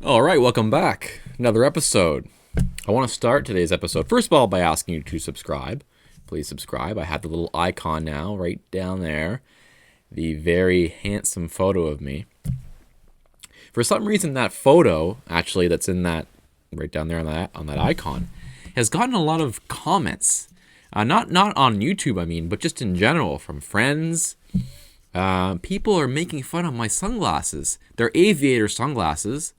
All right, welcome back. Another episode. I want to start today's episode, first of all, by asking you to subscribe. Please subscribe. I have the little icon now right down there. The very handsome photo of me. For some reason, that photo, actually, that's in that, right down there on that icon, has gotten a lot of comments. Not on YouTube, I mean, but just in general, from friends. People are making fun of my sunglasses. They're aviator sunglasses.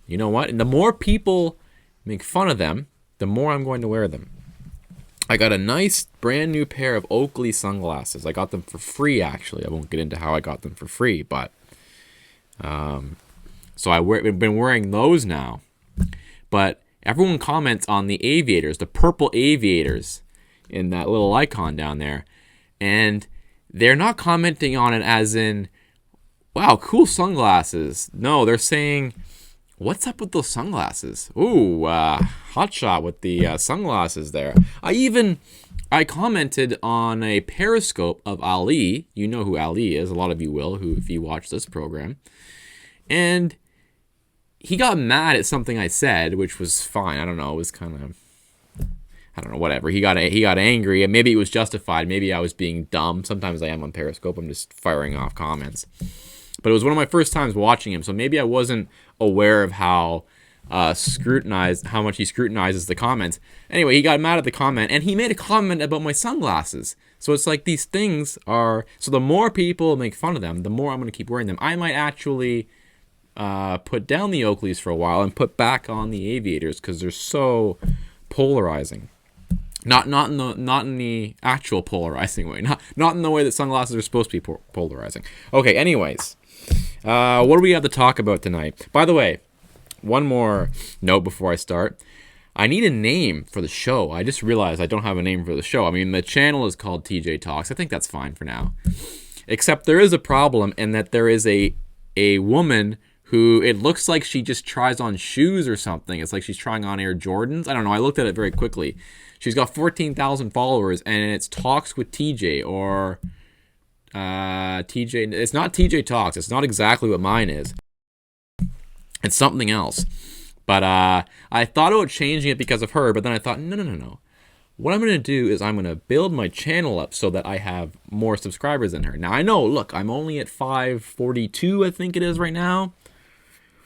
You know what? And the more people make fun of them, the more I'm going to wear them. I got a nice brand new pair of Oakley sunglasses. I got them for free, actually. I won't get into how I got them for free, but so I've been wearing those now. But everyone comments on the aviators, the purple aviators in that little icon down there. And they're not commenting on it as in, wow, cool sunglasses. No, they're saying, what's up with those sunglasses? Ooh, hot shot with the sunglasses there. I commented on a Periscope of Ali. You know who Ali is. A lot of you will, if you watch this program. And he got mad at something I said, which was fine. I don't know. It was kind of, I don't know, whatever. He got angry, and maybe it was justified. Maybe I was being dumb. Sometimes I am on Periscope. I'm just firing off comments. But it was one of my first times watching him, so maybe I wasn't aware of how much he scrutinizes the comments. Anyway, he got mad at the comment, and he made a comment about my sunglasses. So it's like these things are... So the more people make fun of them, the more I'm going to keep wearing them. I might actually put down the Oakleys for a while and put back on the aviators because they're so polarizing. Not in the actual polarizing way. Not in the way that sunglasses are supposed to be polarizing. Okay, anyways. What do we have to talk about tonight? By the way, one more note before I start. I need a name for the show. I just realized I don't have a name for the show. I mean, the channel is called TJ Talks. I think that's fine for now. Except there is a problem in that there is a woman who it looks like she just tries on shoes or something. It's like she's trying on Air Jordans. I don't know. I looked at it very quickly. She's got 14,000 followers, and it's Talks with TJ or... TJ, it's not TJ Talks. It's not exactly what mine is. It's something else. But I thought about changing it because of her, but then I thought, no. What I'm going to do is I'm going to build my channel up so that I have more subscribers than her. Now, I know, look, I'm only at 542, I think it is right now.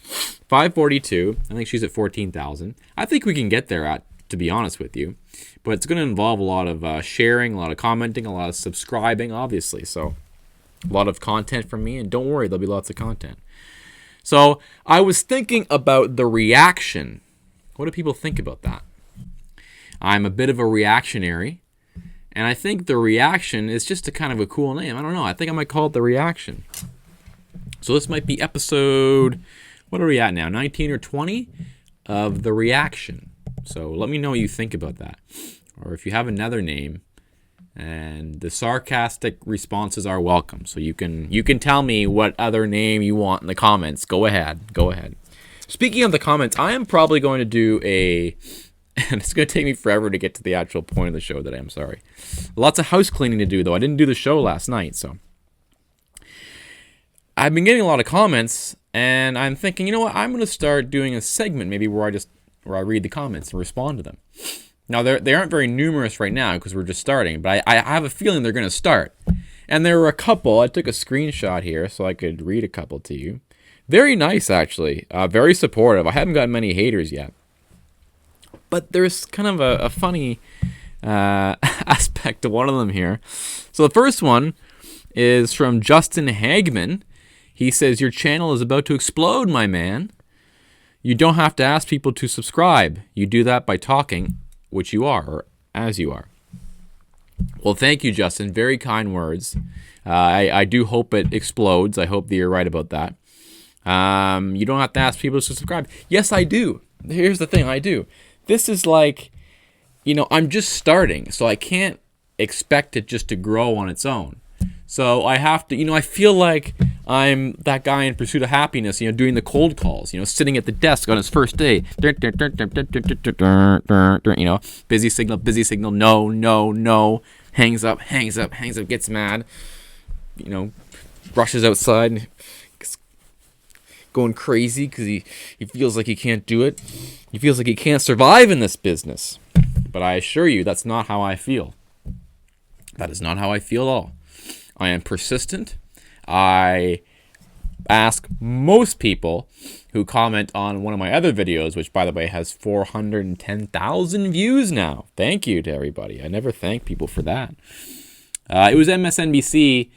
542. I think she's at 14,000. I think we can get there, to be honest with you. But it's going to involve a lot of sharing, a lot of commenting, a lot of subscribing, obviously. So a lot of content from me. And don't worry, there'll be lots of content. So I was thinking about the reaction. What do people think about that? I'm a bit of a reactionary. And I think the reaction is just a kind of a cool name. I don't know. I think I might call it the reaction. So this might be episode... What are we at now? 19 or 20 of the reaction. So let me know what you think about that. Or if you have another name, and the sarcastic responses are welcome. So you can tell me what other name you want in the comments. Go ahead. Speaking of the comments, I am probably going to do and it's going to take me forever to get to the actual point of the show today. I'm sorry. Lots of house cleaning to do, though. I didn't do the show last night, so. I've been getting a lot of comments, and I'm thinking, you know what? I'm going to start doing a segment maybe where I read the comments and respond to them. Now, they aren't very numerous right now because we're just starting, but I have a feeling they're going to start. And there were a couple. I took a screenshot here so I could read a couple to you. Very nice, actually. Very supportive. I haven't gotten many haters yet. But there's kind of a funny aspect to one of them here. So the first one is from Justin Hagman. He says, your channel is about to explode, my man. You don't have to ask people to subscribe. You do that by talking, which you are, or as you are. Well, thank you, Justin. Very kind words. I do hope it explodes. I hope that you're right about that. You don't have to ask people to subscribe. Yes, I do. Here's the thing. I do. This is like, I'm just starting, so I can't expect it just to grow on its own. So I have to, I feel like I'm that guy in Pursuit of Happiness, doing the cold calls, sitting at the desk on his first day. Busy signal, no. Hangs up, gets mad, rushes outside, going crazy because he feels like he can't do it. He feels like he can't survive in this business. But I assure you, that's not how I feel. That is not how I feel at all. I am persistent. I ask most people who comment on one of my other videos, which, by the way, has 410,000 views now. Thank you to everybody. I never thank people for that. It was MSNBC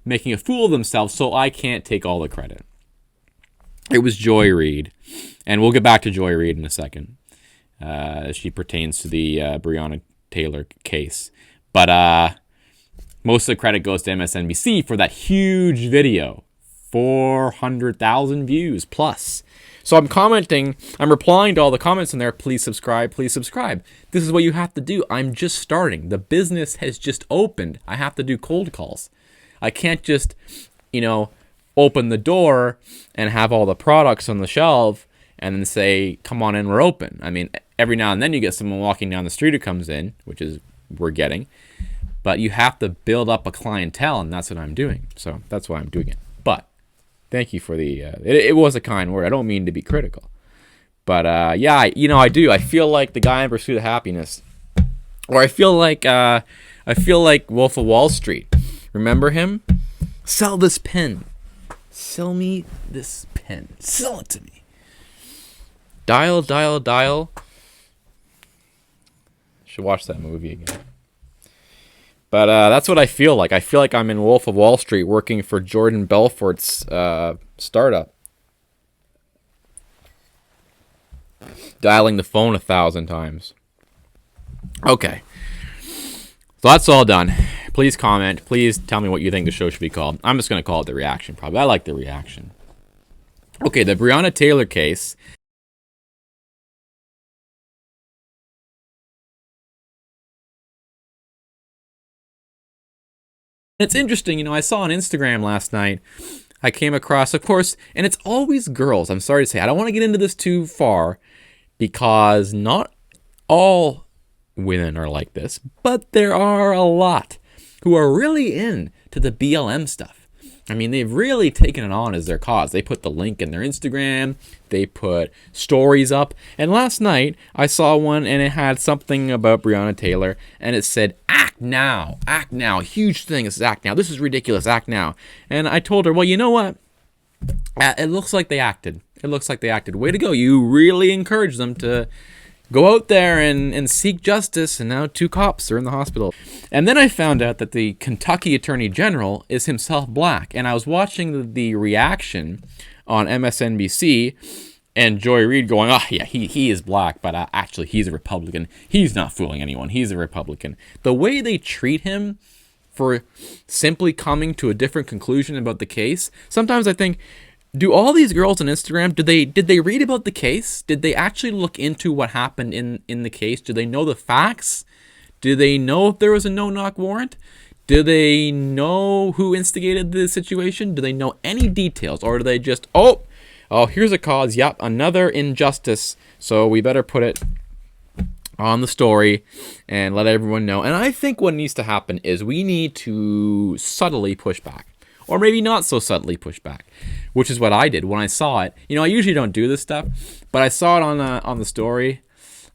making a fool of themselves, so I can't take all the credit. It was Joy Reid, and we'll get back to Joy Reid in a second. She pertains to the Brianna Taylor case. But most of the credit goes to MSNBC for that huge video. 400,000 views plus. So I'm commenting, I'm replying to all the comments in there. Please subscribe, please subscribe. This is what you have to do. I'm just starting. The business has just opened. I have to do cold calls. I can't just, open the door and have all the products on the shelf and then say, come on in, we're open. I mean, every now and then you get someone walking down the street who comes in, which is we're getting. But you have to build up a clientele, and that's what I'm doing. So that's why I'm doing it. But thank you for the, it was a kind word. I don't mean to be critical. But yeah, I do. I feel like the guy in Pursuit of Happiness. Or I feel like Wolf of Wall Street. Remember him? Sell this pen. Sell me this pen. Sell it to me. Dial, dial, dial. Should watch that movie again. But that's what I feel like. I feel like I'm in Wolf of Wall Street working for Jordan Belfort's startup. Dialing the phone 1,000 times. Okay. So that's all done. Please comment. Please tell me what you think the show should be called. I'm just going to call it The Reaction, probably. I like The Reaction. Okay, the Brianna Taylor case. It's interesting, I saw on Instagram last night, I came across, of course, and it's always girls. I'm sorry to say, I don't want to get into this too far because not all women are like this, but there are a lot who are really into the BLM stuff. I mean, they've really taken it on as their cause. They put the link in their Instagram. They put stories up. And last night, I saw one, and it had something about Brianna Taylor, and it said, act now, act now. Huge thing, it says act now. This is ridiculous, act now. And I told her, well, you know what? It looks like they acted. It looks like they acted. Way to go. You really encouraged them to go out there and seek justice, and now 2 cops are in the hospital. And then I found out that the Kentucky Attorney General is himself black. And I was watching the reaction on MSNBC, and Joy Reid going, oh, yeah, he is black, but actually he's a Republican. He's not fooling anyone. He's a Republican. The way they treat him for simply coming to a different conclusion about the case, sometimes I think, do all these girls on Instagram, did they read about the case? Did they actually look into what happened in the case? Do they know the facts? Do they know if there was a no-knock warrant? Do they know who instigated the situation? Do they know any details? Or do they just, oh, here's a cause. Yep, another injustice. So we better put it on the story and let everyone know. And I think what needs to happen is we need to subtly push back. Or maybe not so subtly push back, which is what I did when I saw it. I usually don't do this stuff, but I saw it on the story,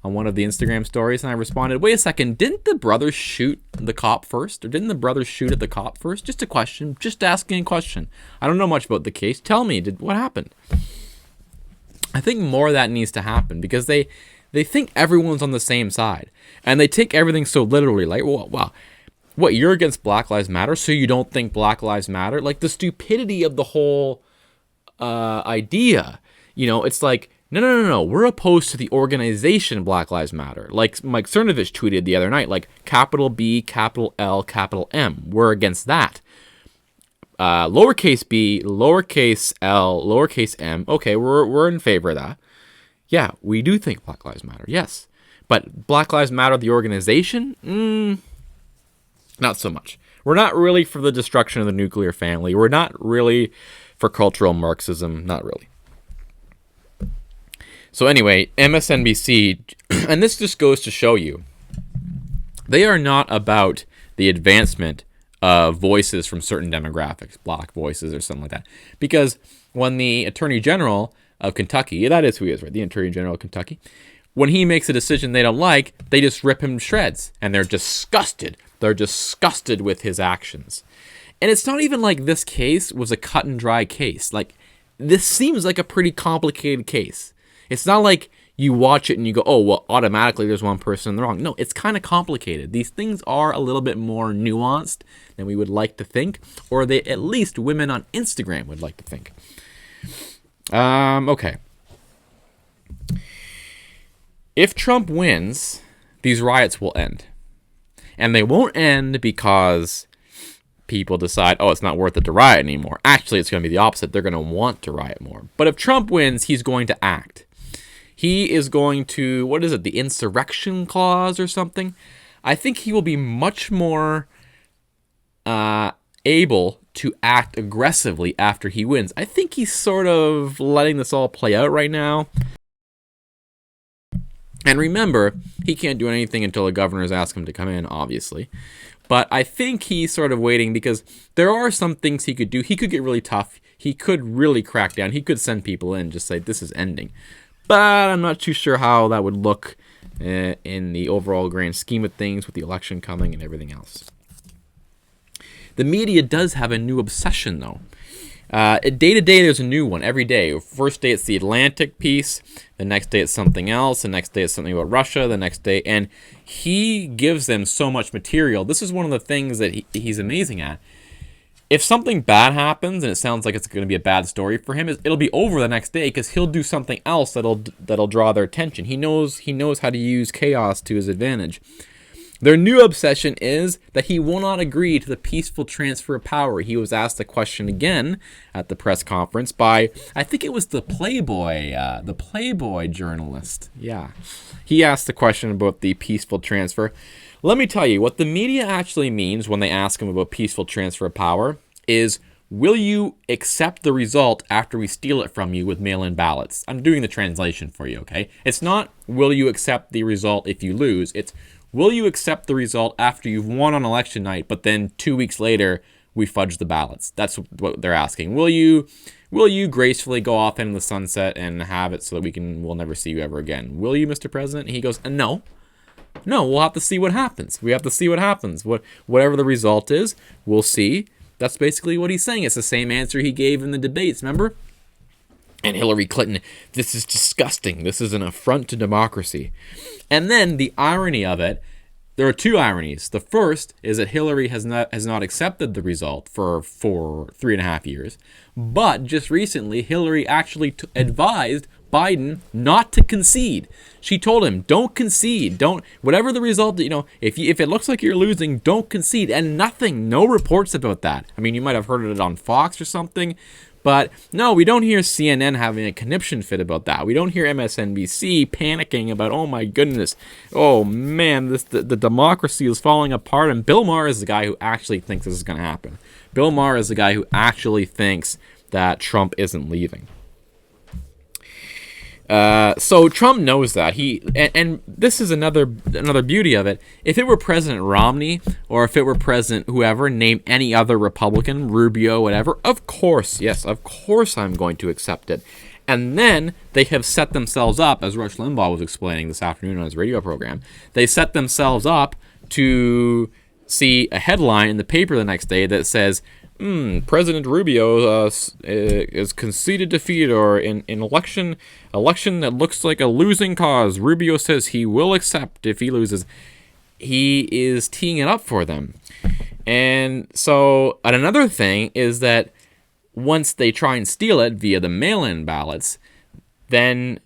on one of the Instagram stories, and I responded, wait a second, didn't the brothers shoot the cop first? Or didn't the brothers shoot at the cop first? Just a question, just asking a question. I don't know much about the case. Tell me, what happened? I think more of that needs to happen because they think everyone's on the same side, and they take everything so literally, like, wow. What, you're against Black Lives Matter, so you don't think Black Lives Matter? Like, the stupidity of the whole idea. It's like, no. We're opposed to the organization Black Lives Matter. Like Mike Cernovich tweeted the other night, like, capital B, capital L, capital M. We're against that. Lowercase b, lowercase l, lowercase m. Okay, we're in favor of that. Yeah, we do think Black Lives Matter, yes. But Black Lives Matter, the organization? Not so much. We're not really for the destruction of the nuclear family. We're not really for cultural Marxism. Not really. So anyway, MSNBC, and this just goes to show you, they are not about the advancement of voices from certain demographics, black voices or something like that. Because when the Attorney General of Kentucky, that is who he is, right? The Attorney General of Kentucky, when he makes a decision they don't like, they just rip him to shreds, and they're disgusted. They're disgusted with his actions. And it's not even like this case was a cut and dry case. Like, this seems like a pretty complicated case. It's not like you watch it and you go, oh, well, automatically there's one person in the wrong. No, it's kind of complicated. These things are a little bit more nuanced than we would like to think, or they at least women on Instagram would like to think. Okay. If Trump wins, these riots will end. And they won't end because people decide, oh, it's not worth it to riot anymore. Actually, it's going to be the opposite. They're going to want to riot more. But if Trump wins, he's going to act. He is going to, what is it, the insurrection clause or something? I think he will be much more able to act aggressively after he wins. I think he's sort of letting this all play out right now. And remember, he can't do anything until the governors ask him to come in, obviously. But I think he's sort of waiting because there are some things he could do. He could get really tough. He could really crack down. He could send people in, just say, this is ending. But I'm not too sure how that would look in the overall grand scheme of things with the election coming and everything else. The media does have a new obsession, though. Day to day, there's a new one every day. First day, it's the Atlantic piece. The next day, it's something else. The next day, it's something about Russia. The next day, and he gives them so much material. This is one of the things that he's amazing at. If something bad happens and it sounds like it's going to be a bad story for him, it'll be over the next day because he'll do something else that'll draw their attention. He knows how to use chaos to his advantage. Their new obsession is that he will not agree to the peaceful transfer of power. He was asked the question again at the press conference by, I think it was the Playboy journalist. Yeah. He asked the question about the peaceful transfer. Let me tell you, what the media actually means when they ask him about peaceful transfer of power is, will you accept the result after we steal it from you with mail-in ballots? I'm doing the translation for you, okay? It's not, will you accept the result if you lose? It's, will you accept the result after you've won on election night, but then 2 weeks later, we fudge the ballots? That's what they're asking. Will you gracefully go off into the sunset and have it so that we'll never see you ever again? Will you, Mr. President? And he goes, no. No, we'll have to see what happens. We have to see what happens. Whatever the result is, we'll see. That's basically what he's saying. It's the same answer he gave in the debates, remember? And Hillary Clinton, this is disgusting. This is an affront to democracy. And then the irony of it, there are two ironies. The first is that Hillary has not accepted the result for 3.5 years. But just recently, Hillary actually advised Biden not to concede. She told him, don't concede. Whatever the result, if it looks like you're losing, don't concede. And no reports about that. I mean, you might have heard it on Fox or something. But no, we don't hear CNN having a conniption fit about that. We don't hear MSNBC panicking about, oh my goodness, oh man, the democracy is falling apart. And Bill Maher is the guy who actually thinks this is going to happen. Bill Maher is the guy who actually thinks that Trump isn't leaving. So Trump knows that. And this is another beauty of it. If it were President Romney, or if it were President whoever, name any other Republican, Rubio, whatever, of course I'm going to accept it. And then they have set themselves up, as Rush Limbaugh was explaining this afternoon on his radio program, they set themselves up to see a headline in the paper the next day that says, President Rubio is conceded defeat, or in election that looks like a losing cause. Rubio says he will accept if he loses. He is teeing it up for them. And so, and another thing is that once they try and steal it via the mail-in ballots, then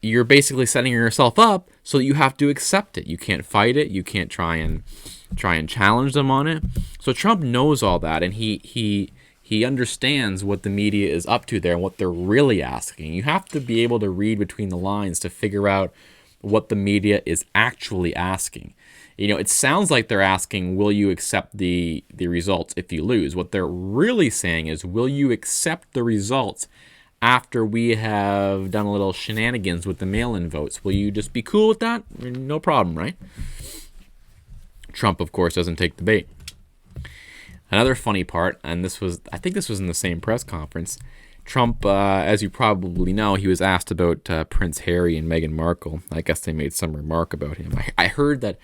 you're basically setting yourself up so that you have to accept it. You can't fight it. You can't try and challenge them on it. So Trump knows all that, and he understands what the media is up to there and what they're really asking. You have to be able to read between the lines to figure out what the media is actually asking. It sounds like they're asking, will you accept the results if you lose? What they're really saying is, will you accept the results after we have done a little shenanigans with the mail-in votes? Will you just be cool with that? No problem, right? Trump, of course, doesn't take the bait. Another funny part, and I think this was in the same press conference, Trump, as you probably know, he was asked about Prince Harry and Meghan Markle. I guess they made some remark about him. I heard that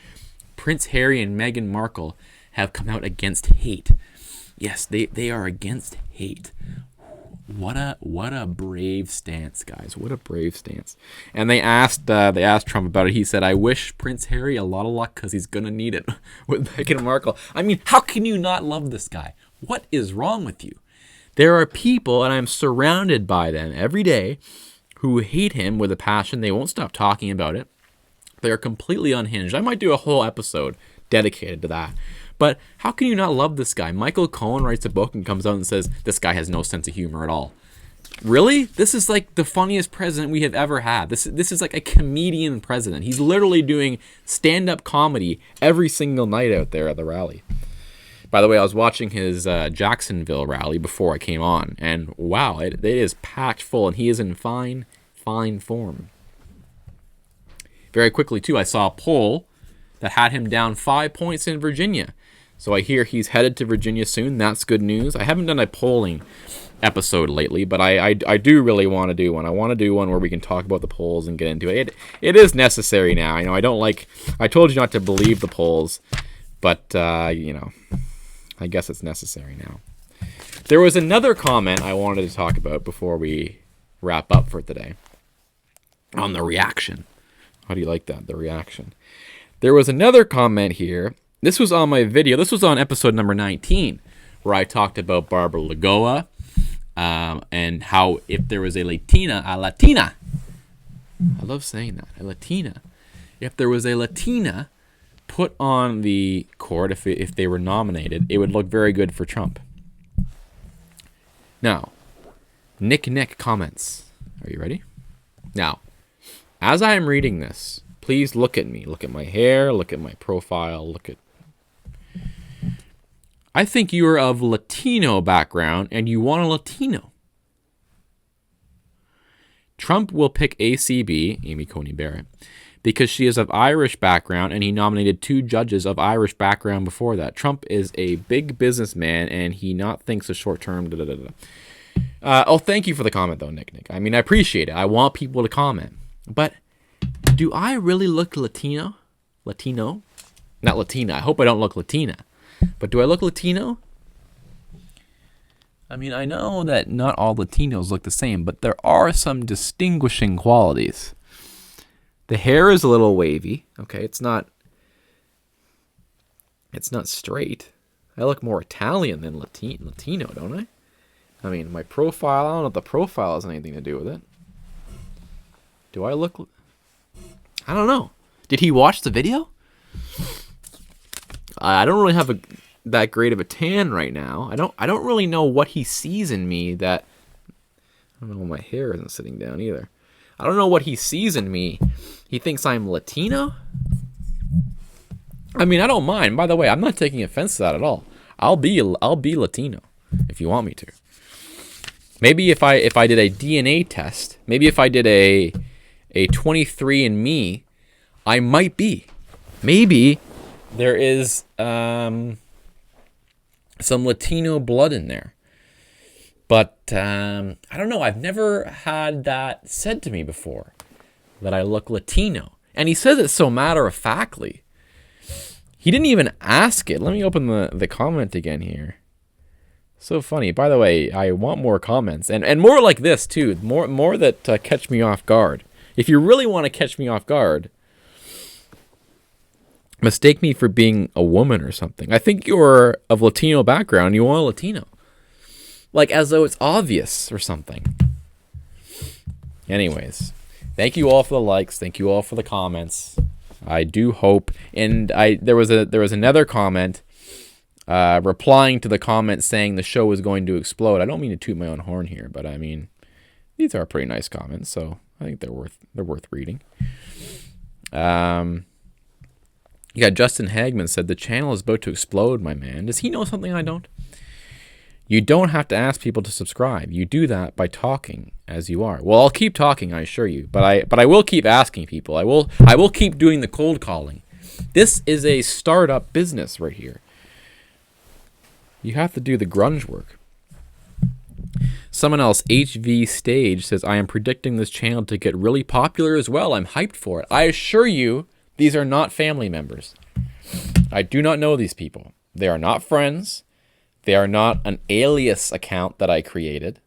Prince Harry and Meghan Markle have come out against hate. Yes, they are against hate. What a brave stance, guys. What a brave stance. And they asked Trump about it. He said, "I wish Prince Harry a lot of luck because he's going to need it with Meghan Markle." I mean, how can you not love this guy? What is wrong with you? There are people, and I'm surrounded by them every day, who hate him with a passion. They won't stop talking about it. They are completely unhinged. I might do a whole episode dedicated to that. But how can you not love this guy? Michael Cohen writes a book and comes out and says, this guy has no sense of humor at all. Really? This is like the funniest president we have ever had. This is like a comedian president. He's literally doing stand-up comedy every single night out there at the rally. By the way, I was watching his Jacksonville rally before I came on, and wow, it is packed full, and he is in fine form. Very quickly, too, I saw a poll that had him down 5 points in Virginia. So I hear he's headed to Virginia soon. That's good news. I haven't done a polling episode lately, but I do really want to do one. I want to do one where we can talk about the polls and get into it. It is necessary now. You know, I told you not to believe the polls, but, you know, I guess it's necessary now. There was another comment I wanted to talk about before we wrap up for today on the reaction. How do you like that? The reaction. There was another comment here. This was on my video. This was on episode number 19, where I talked about Barbara Lagoa and how if there was a Latina. I love saying that, a Latina. If there was a Latina put on the court, if they were nominated, it would look very good for Trump. Now, Nick comments. Are you ready? Now, as I am reading this, please look at me. Look at my hair. Look at my profile. I think you are of Latino background and you want a Latino. Trump will pick ACB, Amy Coney Barrett, because she is of Irish background and he nominated 2 judges of Irish background before that. Trump is a big businessman and he not thinks a short term. Thank you for the comment though, Nick. I mean, I appreciate it. I want people to comment. But do I really look Latino? Not Latina. I hope I don't look Latina. But do I look Latino? I mean, I know that not all Latinos look the same, but there are some distinguishing qualities. The hair is a little wavy. Okay, it's not straight. I look more Italian than Latino, don't I? I mean, my profile, I don't know if the profile has anything to do with it. Do I look... I don't know. Did he watch the video? I don't really have that great of a tan right now. I don't really know what he sees in me that... I don't know, my hair isn't sitting down either. I don't know what he sees in me. He thinks I'm Latino? I mean, I don't mind. By the way, I'm not taking offense to that at all. I'll be Latino if you want me to. Maybe if I did a DNA test, maybe if I did a 23andMe, I might be. Maybe there is some Latino blood in there. But I don't know. I've never had that said to me before, that I look Latino. And he says it so matter-of-factly. He didn't even ask it. Let me open the comment again here. So funny. By the way, I want more comments. And more like this, too. More that catch me off guard. If you really want to catch me off guard, mistake me for being a woman or something. I think you're of Latino background. You want a Latino. Like as though it's obvious or something. Anyways, thank you all for the likes. Thank you all for the comments. I do hope. And there was another comment replying to the comment saying the show was going to explode. I don't mean to toot my own horn here, but I mean, these are pretty nice comments, so I think they're worth reading. You got Justin Hagman said the channel is about to explode, my man. Does he know something I don't? You don't have to ask people to subscribe. You do that by talking as you are. Well, I'll keep talking, I assure you, but I will keep asking people. I will keep doing the cold calling. This is a startup business right here. You have to do the grunge work. Someone else, HV Stage, says, I am predicting this channel to get really popular as well. I'm hyped for it. I assure you, these are not family members. I do not know these people. They are not friends. They are not an alias account that I created.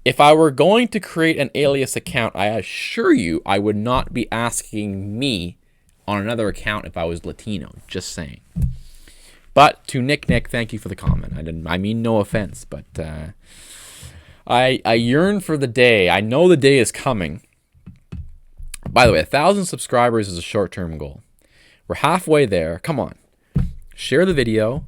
If I were going to create an alias account, I assure you I would not be asking me on another account if I was Latino. Just saying. But to Nick, thank you for the comment. I mean no offense, but I yearn for the day. I know the day is coming. By the way, 1,000 subscribers is a short-term goal. We're halfway there. Come on. Share the video.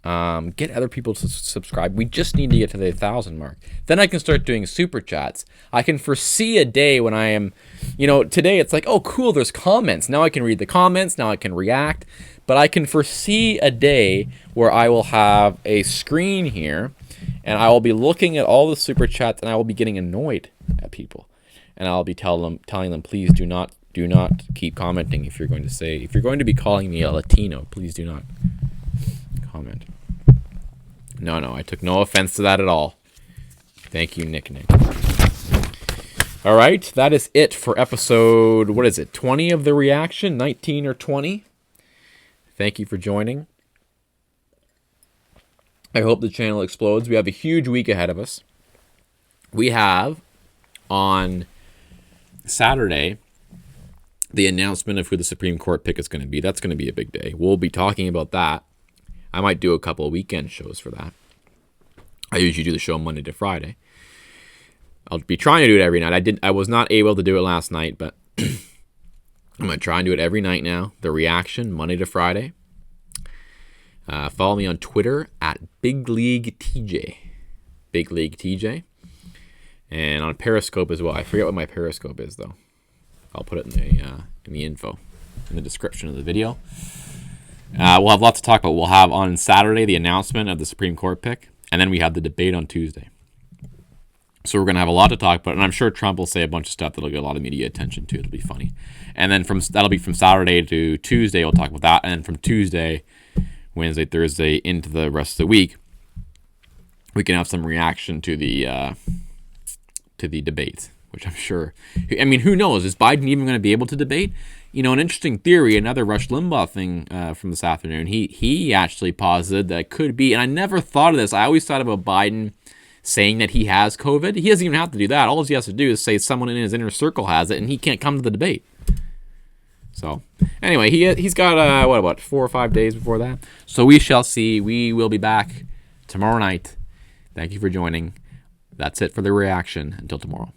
Get other people to subscribe. We just need to get to the 1,000 mark. Then I can start doing super chats. I can foresee a day when I am, today it's like, oh, cool, there's comments. Now I can read the comments. Now I can react. But I can foresee a day where I will have a screen here and I will be looking at all the super chats and I will be getting annoyed at people. And I'll be telling them, please do not keep commenting if you're going to be calling me a Latino, please do not comment. No, I took no offense to that at all. Thank you, Nick. All right, that is it for episode, 20 of the reaction, 19 or 20. Thank you for joining. I hope the channel explodes. We have a huge week ahead of us. We have on Saturday the announcement of who the Supreme Court pick is going to be. That's going to be a big day. We'll be talking about that. I might do a couple of weekend shows for that. I usually do the show Monday to Friday. I'll be trying to do it every night. I was not able to do it last night, but I'm going to try and do it every night now. The reaction, Monday to Friday. Follow me on Twitter at Big League TJ. Big League TJ. And on Periscope as well. I forget what my Periscope is, though. I'll put it in the info, in the description of the video. We'll have lots to talk about. We'll have on Saturday the announcement of the Supreme Court pick, and then we have the debate on Tuesday. So we're going to have a lot to talk about, and I'm sure Trump will say a bunch of stuff that'll get a lot of media attention too. It'll be funny. And then that'll be from Saturday to Tuesday. We'll talk about that, and then from Tuesday, Wednesday, Thursday into the rest of the week, we can have some reaction to the debate, which I'm sure. I mean, who knows? Is Biden even going to be able to debate? An interesting theory, another Rush Limbaugh thing from this afternoon. He actually posited that it could be, and I never thought of this. I always thought about Biden saying that he has COVID. He doesn't even have to do that. All he has to do is say someone in his inner circle has it, and he can't come to the debate. So, anyway, he's got, 4 or 5 days before that? So we shall see. We will be back tomorrow night. Thank you for joining. That's it for the reaction. Until tomorrow.